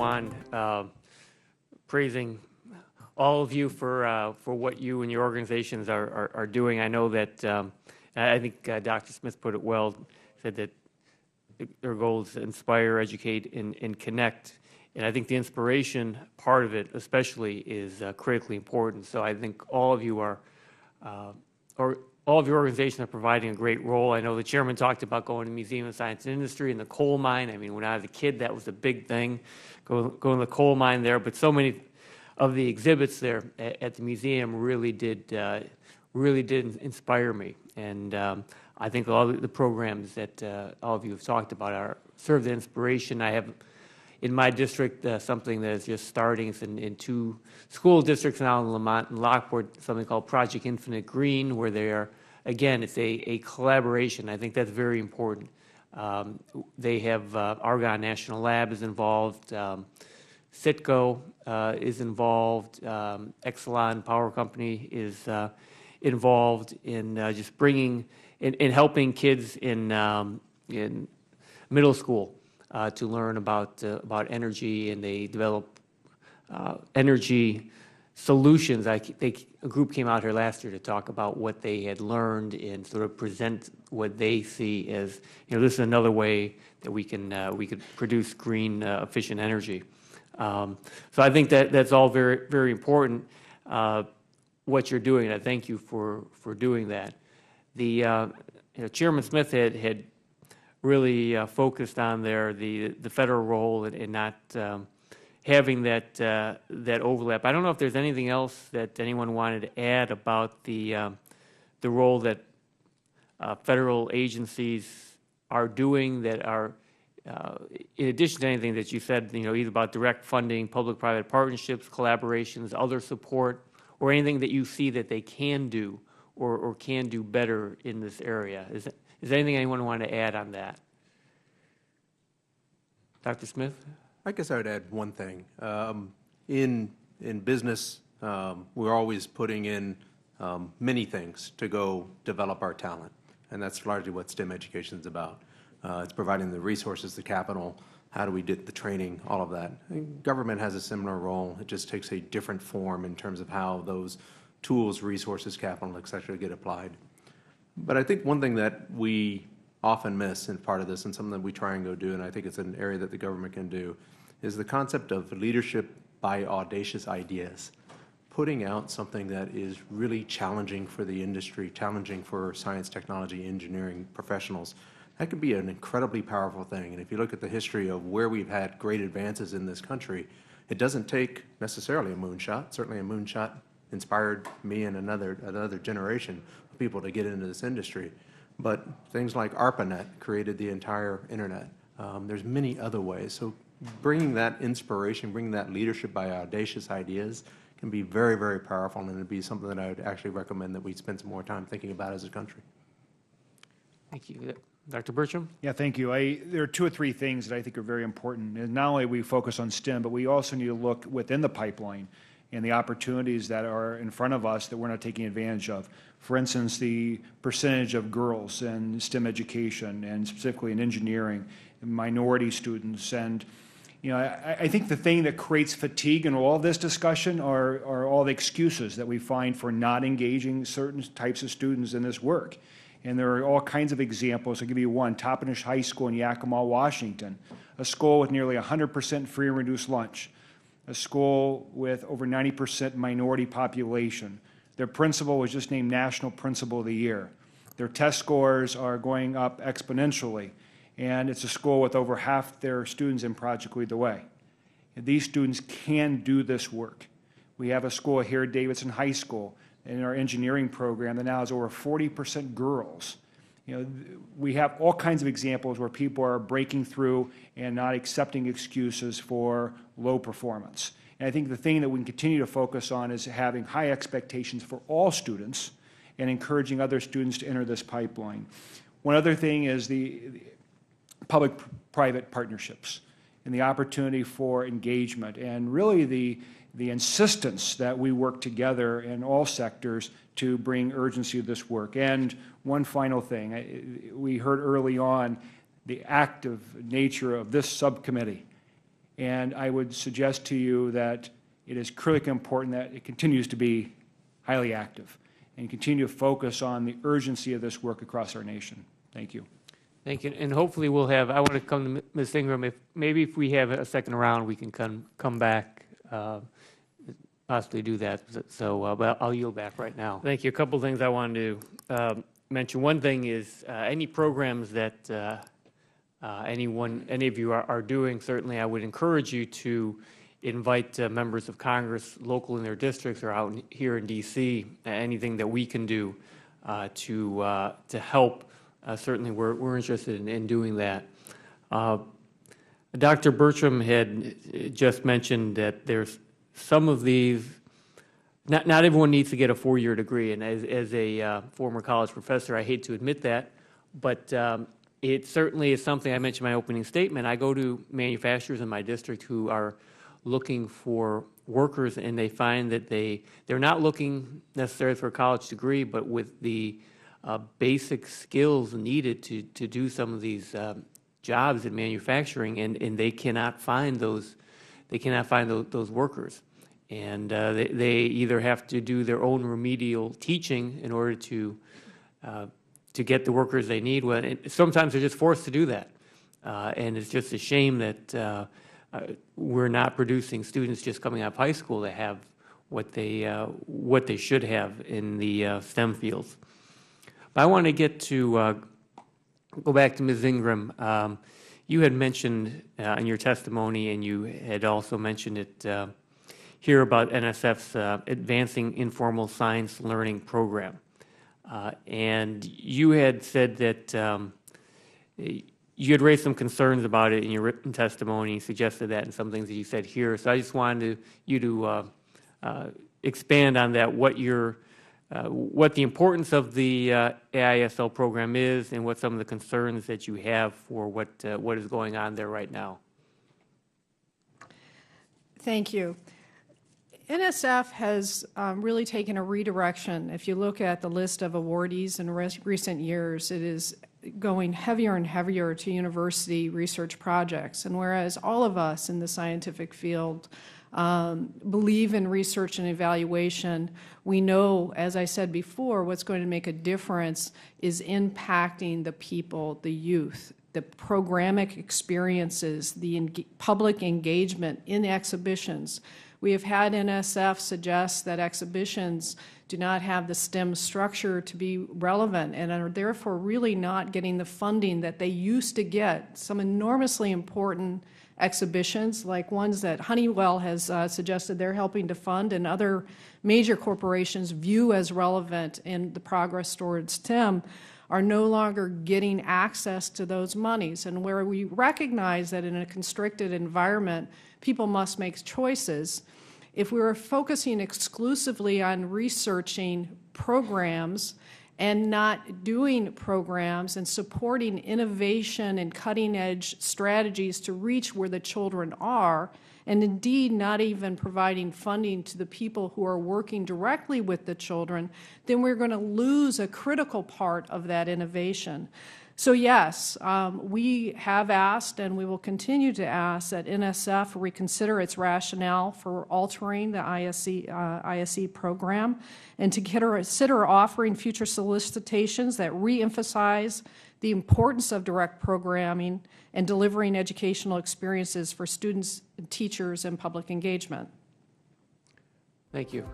wand, praising all of you for what you and your organizations are doing. I know that I think Dr. Smith put it well. Said that their goal is to inspire, educate, and connect. And I think the inspiration part of it, especially, is critically important. So I think all of you are, or all of your organizations are providing a great role. I know the chairman talked about going to Museum of Science and Industry and the coal mine. I mean, when I was a kid, that was a big thing, go to the coal mine there. But so many of the exhibits there at the museum really did inspire me. And I think all the programs that all of you have talked about serve the inspiration. I have in my district something that is just starting. It's in 2 school districts now, in Lamont and Lockport, something called Project Infinite Green, where they are, again, it's a collaboration. I think that's very important. They have Argonne National Lab is involved, Citgo is involved, Exelon Power Company is involved in just bringing, in helping kids in middle school to learn about energy, and they develop energy solutions. A group came out here last year to talk about what they had learned and sort of present what they see as, this is another way that we could produce green, efficient energy. So I think that's all very, very important. What you're doing, and I thank you for doing that. The Chairman Smith had really focused on the federal role and not having that overlap. I don't know if there's anything else that anyone wanted to add about the role that federal agencies are doing that are, in addition to anything that you said, either about direct funding, public-private partnerships, collaborations, other support, or anything that you see that they can do or can do better in this area. Is there anything anyone want to add on that? Dr. Smith? I guess I would add one thing. In business, we're always putting in many things to go develop our talent, and that's largely what STEM education is about. It's providing the resources, the capital, how do we get the training, all of that. Government has a similar role. It just takes a different form in terms of how those tools, resources, capital, et cetera, get applied. But I think one thing that we often miss in part of this, and something that we try and go do, and I think it's an area that the government can do, is the concept of leadership by audacious ideas. Putting out something that is really challenging for the industry, challenging for science, technology, engineering professionals, that could be an incredibly powerful thing. And if you look at the history of where we've had great advances in this country, it doesn't take necessarily a moonshot. Certainly a moonshot inspired me and another generation of people to get into this industry. But things like ARPANET created the entire internet. There's many other ways. So bringing that inspiration, bringing that leadership by audacious ideas can be very, very powerful, and it'd be something that I would actually recommend that we spend some more time thinking about as a country. Thank you. Dr. Bertram? Yeah, thank you. There are 2 or 3 things that I think are very important. And not only we focus on STEM, but we also need to look within the pipeline and the opportunities that are in front of us that we're not taking advantage of. For instance, the percentage of girls in STEM education, and specifically in engineering, and minority students. And I think the thing that creates fatigue in all this discussion are all the excuses that we find for not engaging certain types of students in this work. And there are all kinds of examples. I'll give you one. Toppenish High School in Yakima, Washington, a school with nearly 100% free and reduced lunch, a school with over 90% minority population. Their principal was just named National Principal of the Year. Their test scores are going up exponentially, and it's a school with over half their students in Project Lead the Way. And these students can do this work. We have a school here at Davidson High School in our engineering program that now has over 40% girls. We have all kinds of examples where people are breaking through and not accepting excuses for low performance. And I think the thing that we can continue to focus on is having high expectations for all students and encouraging other students to enter this pipeline. One other thing is the public-private partnerships and the opportunity for engagement, and really the insistence that we work together in all sectors to bring urgency to this work. And one final thing, we heard early on the active nature of this subcommittee. And I would suggest to you that it is critically important that it continues to be highly active and continue to focus on the urgency of this work across our nation. Thank you. Thank you. And hopefully we'll have, I want to come to Ms. Ingram, if we have a second round, we can come back, possibly do that. So, but I'll yield back right now. Thank you. A couple things I wanted to mention. One thing is any programs that any of you are doing, certainly I would encourage you to invite members of Congress local in their districts or out here in D.C., anything that we can do to help. Certainly we're interested in doing that. Dr. Bertram had just mentioned that there's some of these, not everyone needs to get a 4-year degree, and as a former college professor, I hate to admit that, but it certainly is something. I mentioned in my opening statement. I go to manufacturers in my district who are looking for workers, and they find that they're not looking necessarily for a college degree, but with the basic skills needed to do some of these jobs in manufacturing, and they cannot find those workers, and they either have to do their own remedial teaching in order to get the workers they need. Well, sometimes they're just forced to do that, and it's just a shame that we're not producing students just coming out of high school that have what they should have in the STEM fields. But I want to go back to Ms. Ingram. You had mentioned in your testimony, and you had also mentioned it here about NSF's Advancing Informal Science Learning Program. And you had said that you had raised some concerns about it in your written testimony, suggested that in some things that you said here. So I just wanted you to expand on that, what the importance of the AISL program is, and what some of the concerns that you have for what is going on there right now. Thank you. NSF has really taken a redirection. If you look at the list of awardees in recent years, it is going heavier and heavier to university research projects. And whereas all of us in the scientific field believe in research and evaluation, we know, as I said before, what's going to make a difference is impacting the people, the youth, the programmatic experiences, the public engagement in exhibitions. We have had NSF suggest that exhibitions do not have the STEM structure to be relevant and are therefore really not getting the funding that they used to get. Some enormously important exhibitions, like ones that Honeywell has suggested they're helping to fund and other major corporations view as relevant in the progress towards STEM, are no longer getting access to those monies. And where we recognize that in a constricted environment, people must make choices, if we were focusing exclusively on researching programs and not doing programs and supporting innovation and cutting-edge strategies to reach where the children are, and indeed not even providing funding to the people who are working directly with the children, then we're going to lose a critical part of that innovation. So yes, we have asked, and we will continue to ask, that NSF reconsider its rationale for altering the ISE program, and to consider offering future solicitations that re-emphasize the importance of direct programming and delivering educational experiences for students, teachers, and public engagement. Thank you.